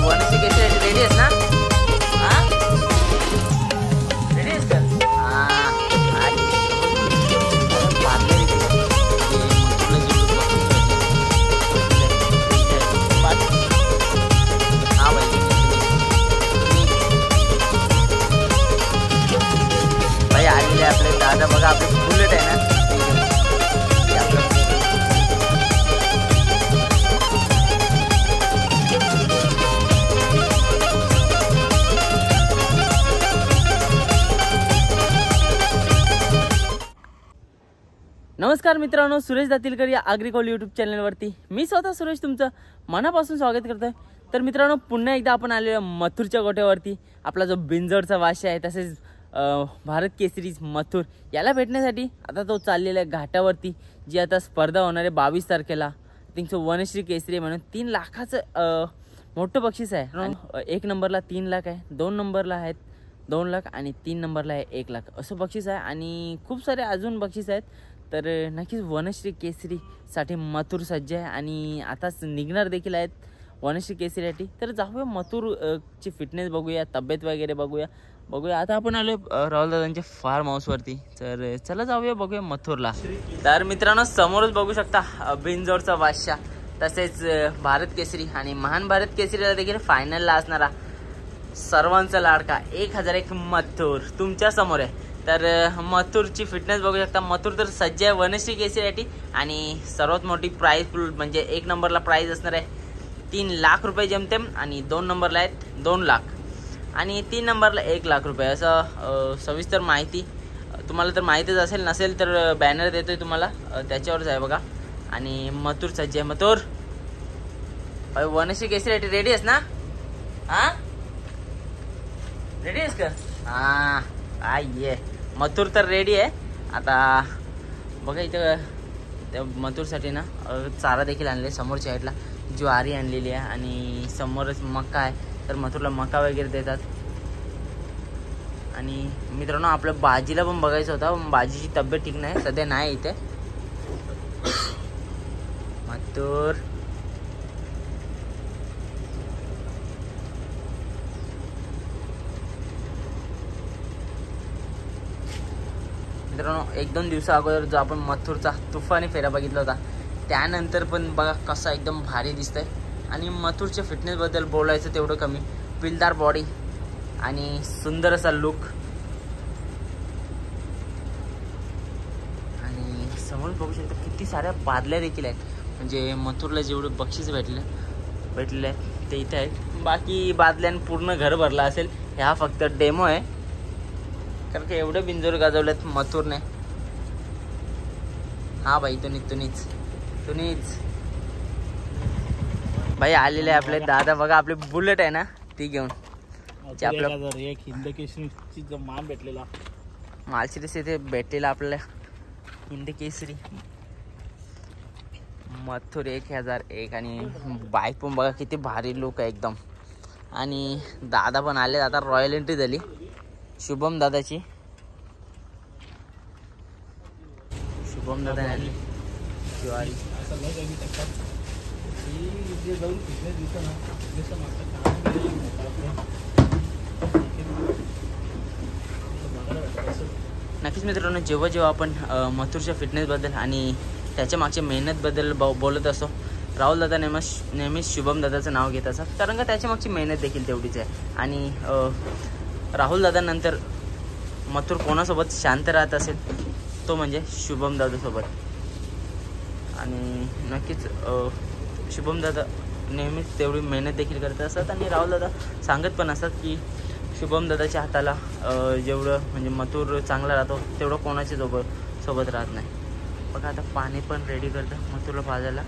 वनश्री केसरी ready आहेस ना? हा रेडी आहेस का? भाई आलेले आपले दादा बघा, आपले बुलेट आहे ना. नमस्कार मित्रांनो, सुरेश दातीलकर या ॲग्रिकॉल यूट्यूब चॅनलवरती मी स्वतः सुरेश तुमचं मनापासून स्वागत करतोय. तर मित्रांनो, पुन्हा एकदा आपण आलेलो मथुरच्या गोठ्यावरती. आपला जो बिंजोडचा वाशी आहे तसेच भारत केसरी मथुर याला भेटण्यासाठी आता तो चाललेला आहे घाटावरती, जी आता स्पर्धा होणार आहे 22 तारखेला. थिंक सो वनश्री केसरी म्हणून 3 लाखाचं मोठं बक्षीस आहे. 1 नंबरला 3 लाख आहे, 2 नंबरला आहेत 2 लाख आणि 3 नंबरला आहे 1 लाख असं बक्षीस आहे. आणि खूप सारे अजून बक्षीस आहेत. तर नक्कीच वनश्री केसरीसाठी मथुर सज्ज आहे आणि आताच निघणार देखील आहेत वनश्री केसरीसाठी. तर जाऊया मथुरची फिटनेस बघूया, तब्येत वगैरे बघूया. आता आपण आलो राहुल दादांच्या फार्म हाऊसवरती. तर चला जाऊया बघूया मथुरला. तर मित्रांनो, समोरच बघू शकता बिंजोडचा बादशाह तसेच भारत केसरी आणि महान भारत केसरीला देखील फायनलला असणारा सर्वांचा लाडका 1001 मथुर तुमच्या समोर आहे. तर मथुरची फिटनेस बघू शकता. मथुर तर सज्ज आहे वनश्री केसरीसाठी आणि सर्वात मोठी प्राईज म्हणजे 1 नंबरला प्राईज असणार आहे 3 लाख रुपये जमतेम आणि 2 नंबरला आहेत 2 लाख आणि 3 नंबरला 1 लाख रुपये. असं सविस्तर माहिती तुम्हाला तर माहितीच असेल, नसेल तर बॅनर देतोय तुम्हाला, त्याच्यावरच आहे बघा. आणि मथुर सज्ज आहे. मथुर वनश्री केसरीसाठी रेडी आहेस ना? हा रेडी आहेस का? हा ये मथुर तर रेडी आहे. आता बघा इथं त्या मथुरसाठी ना चारा देखील आणले. समोरच्या साईडला ज्वारी आणलेली आहे आणि समोरच मका आहे. तर मथुरला मका वगैरे देतात. आणि मित्रांनो, आपल्या बाजीला पण बघायचं होतं, बाजीची तब्येत ठीक नाही, सध्या नाही इथे. मथुर मित्रांनो, 1-2 दिवसा अगोदर जो आपण मथुरचा तुफानी फेरा बघितला होता, त्यानंतर पण बघा कसा एकदम भारी दिसतंय. आणि मथुरच्या फिटनेसबद्दल बोलायचं तेवढं कमी. पिलदार बॉडी आणि सुंदर असा लुक. आणि समोर बघू शकता किती साऱ्या बादल्या देखील आहेत. म्हणजे मथुरला जेवढं बक्षीस भेटलेलं आहे ते इथे आहेत. बाकी बादल्यानं पूर्ण घर भरला असेल. ह्या फक्त डेमो आहे, कारण की एवढे बिंजोर गाजवलेत मथुरने. हा भाई तुनीच भाई आलेले आपले दादा बघा, आपले बुलेट आहे ना ती घेऊन. एक हिंद केसरीची जो मान भेटलेला मालशिरस इथे भेटलेला आपल्याला हिंद केसरी मथुर 1001. आणि बाईक पण बघा किती भारी लुक आहे एकदम. आणि दादा पण आले. आता रॉयल एंट्री झाली शुभम दादाची. शुभम दादा आली ज्वारी. नक्कीच मित्रांनो, जेव्हा आपण मथुरच्या फिटनेसबद्दल आणि त्याच्या मागच्या मेहनतबद्दल बोलत असतो, राहुल दादा नेहमीच शुभम दादाचं नाव घेत असतात, कारण का त्याच्या मागची मेहनत देखील तेवढीच आहे. आणि राहुल दादानंतर मथुर कोणासोबत शांत राहत असेल तो म्हणजे शुभम दादासोबत. आणि नक्कीच शुभम दादा नेहमीच तेवढी मेहनत देखील करत असतात. आणि राहुल दादा सांगत पण असतात की शुभम दादाच्या हाताला जेवढं म्हणजे मथुर चांगला राहतो तेवढं कोणाच्या सोबत राहत नाही. बघा आता पाणी पण रेडी करतं मथुरला पाजायला.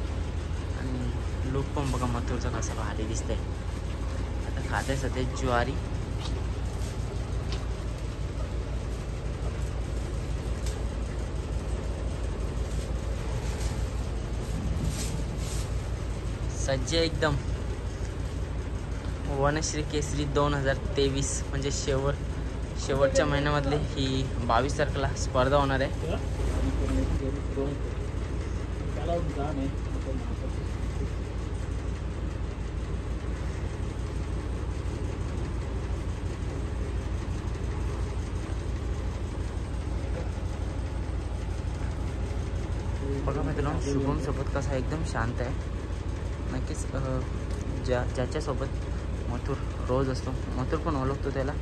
आणि लुक पण बघा मथुरचा कसा भारी दिसतंय. आता खाते सध्या ज्वारी. सज्ज एकदम. वनश्री केसरी 2023 म्हणजे शेवटच्या महिन्यामधली ही 22 तारखेला स्पर्धा होणार आहे. शुभम सोबत कसा एकदम शांत आहे. नक्कीच ज्याच्यासोबत मथुर रोज असतो, मथुर पण ओळखतो त्याला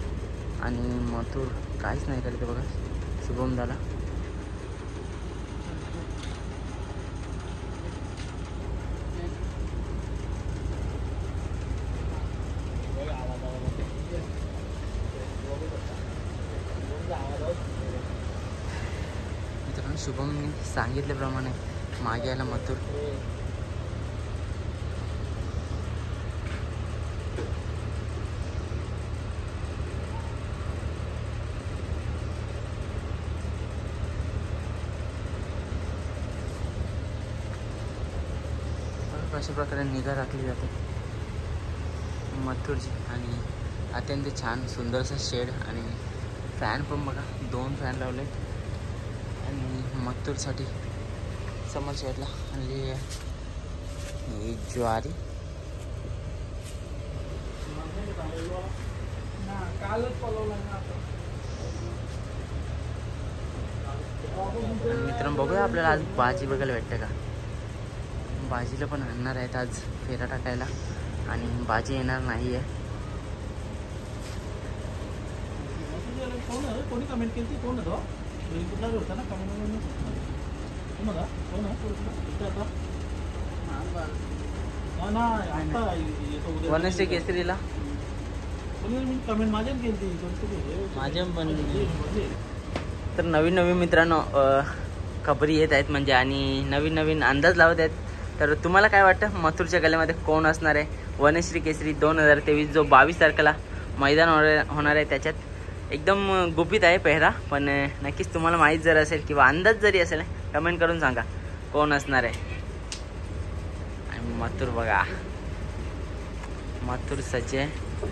आणि मथुर काहीच नाही करते बघा शुभम दादा. मित्रांनो शुभमने सांगितल्याप्रमाणे मागे यायला मथुर. अशा प्रकारे निगा राखली जाते मथुरची. आणि अत्यंत छान सुंदरसा शेड आणि फॅन पण बघा 2 फॅन लावले. आणि मथुरसाठी समोर शेडला आणली ही ज्वारी. मित्रांनो बघूया आपल्याला आज भाजी बघायला भेटते का. भाजीला पण आणणार आहेत आज फेरा टाकायला आणि भाजी येणार नाही आहे. कोणी कमेंट केली कोण होतो होता ना कमेंट वनश्री केसरीला कमेंट माझ्या केली माझ्या पण. तर नवीन नवीन मित्रांनो खबरी येत आहेत म्हणजे आणि नवीन नवीन अंदाज लावत आहेत. तर तुम्हाला काय वाटतं मथुरच्या गल्यामध्ये कोण असणार आहे. वनश्री केसरी 2023 जो 22 तारखेला मैदान होणार आहे त्याच्यात एकदम गुपित आहे पेहरा. पण नक्कीच तुम्हाला माहीत जर असेल किंवा अंदाज जरी असेल कमेंट करून सांगा कोण असणार आहे. आणि मथुर बघा मथुर सचे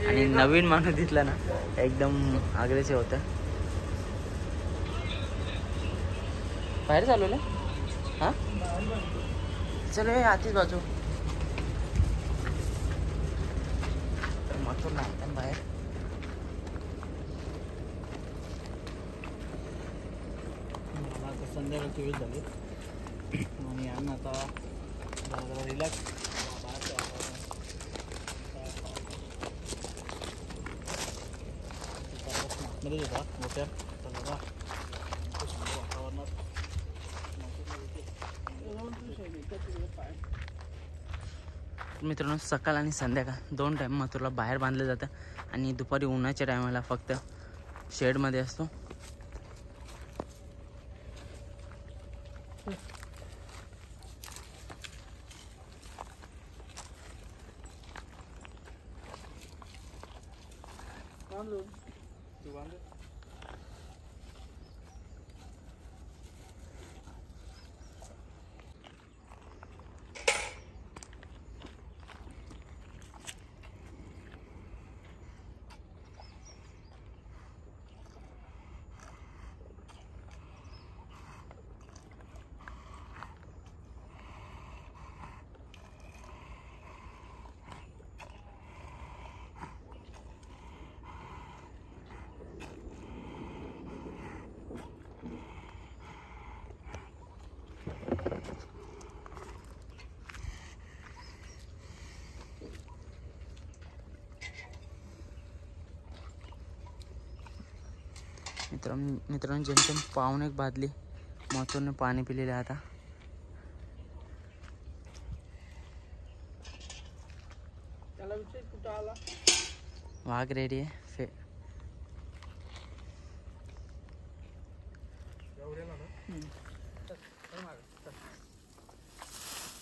आणि नवीन माणूस दिसला ना एकदम अग्रेसिव्ह होतं. बाहेर चालवलं हां चलो हे आतीच बाजू मथुर नाही बाहेर. संध्याकाळची वेळ झाली आणि यांना आता जरा रिलॅक्स मध्ये होता मोठ्या मित्रांनो सकाळ आणि संध्याकाळ 2 टाईम मथुरला बाहेर बांधलं जातं आणि दुपारी उन्हाच्या टायमाला फक्त शेडमध्ये असतो. मित्रांनो जेमतेम पाऊण 1 बादली मथुरने पाणी पिलेलं आहे. आता वाघ रेडी आहे.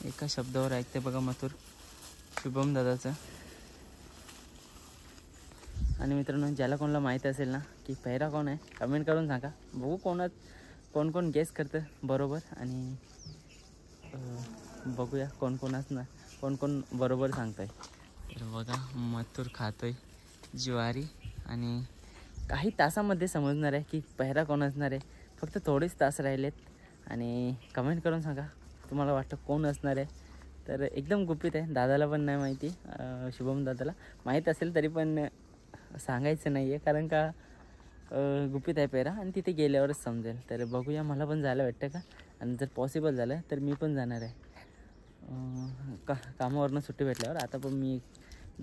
एका शब्दावर ऐकते बघा मथुर शुभम दादाचं. आणि मित्रांनो ज्याला कोणाला माहीत असेल ना की पेहरा कोण आहे कमेंट करून सांगा. बघू कोण कोण गेस करतं बरोबर आणि बघूया कोण कोण असणार कोण कोण बरोबर सांगताय. तर बघा मथुर खातोय ज्वारी आणि काही तासामध्ये समजणार आहे की पेहरा कोण असणार आहे. फक्त थोडेच तास राहिलेत आणि कमेंट करून सांगा तुम्हाला वाटतं कोण असणार आहे. तर एकदम गुपित आहे, दादाला पण नाही माहिती, शुभम दादाला माहीत असेल तरी पण सांगायचं नाही आहे कारण का गुपित आहे पेहरा आणि तिथे गेल्यावरच समजेल. तर बघूया मला पण जायला वाटतं का आणि जर पॉसिबल झालं तर मी पण जाणार आहे. कामावरनं सुट्टी भेटल्यावर. आता पण मी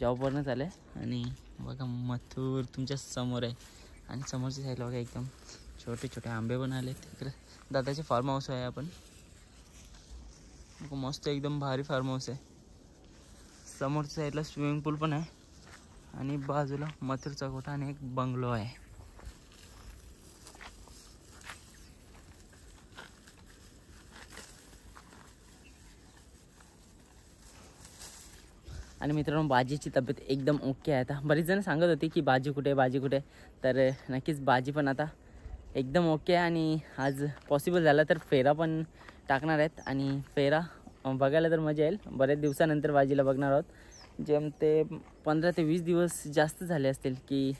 जॉबवरनंच आलं आहे. आणि बघा मथुर तुमच्या समोर आहे. आणि समोरच्या साईडला बघा एकदम छोटे छोटे आंबे पण आले. तिकडे दादाचे फार्म हाऊस आहे. आपण मस्त एकदम भारी फार्म हाऊस आहे. समोरच्या साईडला स्विमिंग पूल पण आहे. आणि बाजूला मथुरचा गोठा आणि एक बंगलो आहे. आणि मित्रांनो बाजीची तब्येत एकदम ओके आहे. आता बरीच जण सांगत होती की बाजी कुठे, तर नक्कीच बाजी पण आता एकदम ओके आहे. आणि आज पॉसिबल झाला तर फेरा पण टाकणार आहेत. आणि फेरा बघायला तर मजा येईल. बऱ्याच दिवसानंतर बाजीला बघणार आहोत. जेम ते 15 ते 20 दिवस जास्त झाले असतील की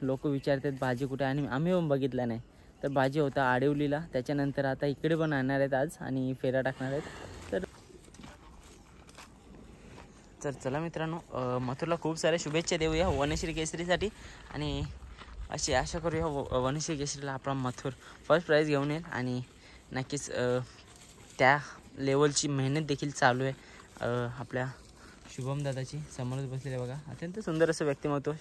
लोक विचारतात बाजी कुठे, आणि आम्ही पण बघितला नाही. तर बाजी होता आडिवलीला, त्याच्यानंतर आता इकडे पण आणणार आहेत आज आणि फेरा टाकणार आहेत. तर चला मित्रांनो, मथुरला खूप साऱ्या शुभेच्छा देऊया वनश्री केसरीसाठी. आणि अशी आशा करूया वनश्री केसरीला आपला मथुर फर्स्ट प्राईज घेऊन येईल. आणि नक्कीच त्या लेवलची मेहनत देखील चालू आहे आपल्या शुभम दादाची. समोरच बसलेले बघा, अत्यंत सुंदर असं व्यक्तिमत्व.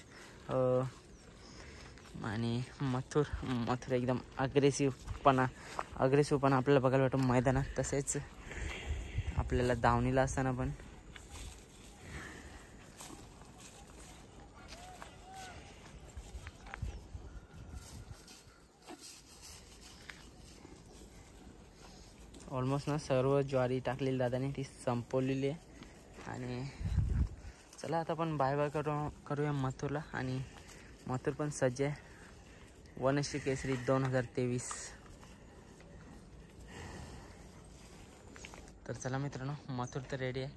आणि मथुर एकदम अग्रेसिव्हपणा आपल्याला बघायला वाटतं मैदानात. तसेच आपल्याला दावणीला असताना पण ऑलमोस्ट ना सर्व ज्वारी टाकलेली दादाने ती संपवलेली आहे. आणि चला आता आपण बाय करूया मथुरला. आणि मथुर पण सज्ज आहे वनश्री केसरी 2023. तर चला मित्रांनो, मथुर तर रेडी आहे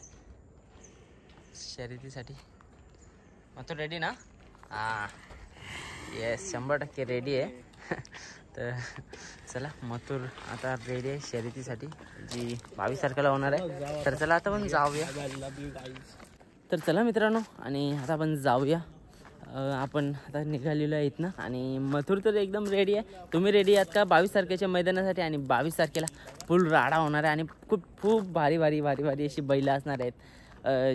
शर्यतीसाठी. मथुर रेडी ना? हां येस, 100% रेडी आहे. तर चला मथुर आता रेडी आहे शर्यतीसाठी, जी 22 तारखेला होणार आहे. तर चला आता आपण जाऊया. तर चला मित्रांनो, आणि आता आपण जाऊया. आपण आता निघालेलो आहे इथनं. आणि मथुर तर एकदम रेडी आहे. तुम्ही रेडी आहात का 22 तारखेच्या मैदानासाठी? आणि 22 तारखेला फुल राडा होणार आहे. आणि खूप भारी अशी बैलं असणार आहेत,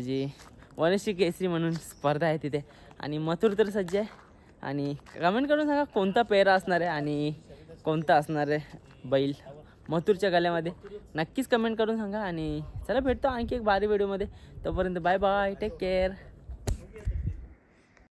जी वनश्री केसरी म्हणून स्पर्धा आहे तिथे. आणि मथुर तर सज्ज आहे. आणि कमेंट करून सांगा कोणता पेहरा असणार आहे आणि कोणता असणार आहे बैल मथुरच्या गळ्यामध्ये. नक्कीच कमेंट करून सांगा. आणि चला भेटतो आणखी एक भारी व्हिडिओमध्ये. तोपर्यंत बाय बाय, टेक केअर.